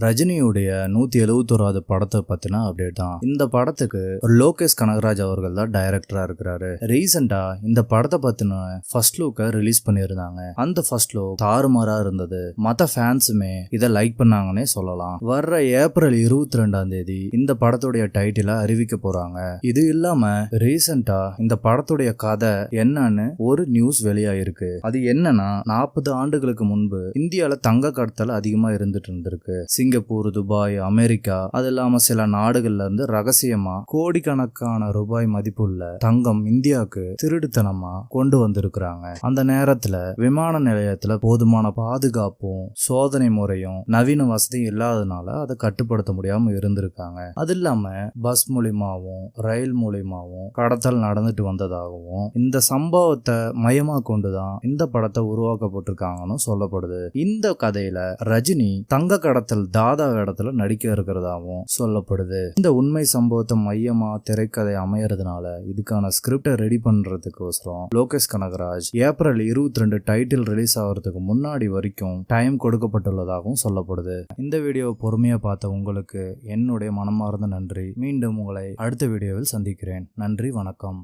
ரஜினியுடைய 171வது படத்தை பத்தின அப்டேட் தான். இந்த படத்துக்கு லோகேஷ் கனகராஜ் அவர்கள் தான் டைரக்டரா இருக்கிறாரு. ரீசெண்டா இந்த படத்தை பத்தின ஃபர்ஸ்ட் லுக்க ரிலீஸ் பண்ணியிருந்தாங்க. அந்த ஃபர்ஸ்ட் லுக் தாறுமாறா இருந்தது. மத்த ஃபேன்ஸுமே இதை லைக் பண்ணாங்கன்னே சொல்லலாம். வர்ற ஏப்ரல் 22ஆம் தேதி இந்த படத்துடைய டைட்டிலை அறிவிக்க போறாங்க. இது இல்லாம ரீசெண்டா இந்த படத்துடைய கதை என்னன்னு ஒரு நியூஸ் வெளியாயிருக்கு. அது என்னன்னா 40 ஆண்டுகளுக்கு முன்பு இந்தியால தங்க கடத்தல் அதிகமா இருந்துட்டு இருந்திருக்கு. சிங்கப்பூர், துபாய், அமெரிக்கா, அது இல்லாம சில நாடுகள்ல இருந்து ரகசியமா கோடிக்கணக்கான ரூபாய் மதிப்புள்ள தங்கம் இந்தியாவுக்கு திருடுத்தனமா கொண்டு வந்திருக்கிறாங்க. அந்த நேரத்துல விமான நிலையத்துல போதுமான பாதுகாப்பும் சோதனை முறையும் நவீன வசதி இல்லாதனால அதை கட்டுப்படுத்த முடியாம இருந்திருக்காங்க. அது இல்லாம பஸ் மூலியமாவும் ரயில் மூலியமாவும் கடத்தல் நடந்துட்டு வந்ததாகவும் இந்த சம்பவத்தை மையமா கொண்டுதான் இந்த படத்தை உருவாக்கப்பட்டிருக்காங்கன்னு சொல்லப்படுது. இந்த கதையில ரஜினி தங்க கடத்தல் தாதா இடத்துல நடிக்க இருக்கிறதாவும் சொல்லப்படுது. இந்த உண்மை சம்பவத்தை மையமா திரைக்கதை அமையறதுனால இதுக்கான ஸ்கிரிப்டை ரெடி பண்றதுக்கோசரம் Lokesh Kanagaraj April 22 title release ஆகிறதுக்கு முன்னாடி வரைக்கும் டைம் கொடுக்கப்பட்டுள்ளதாகவும் சொல்லப்படுது. இந்த வீடியோவை பொறுமையா பார்த்த உங்களுக்கு என்னுடைய மனமார்ந்த நன்றி. மீண்டும் உங்களை அடுத்த வீடியோவில் சந்திக்கிறேன். நன்றி, வணக்கம்.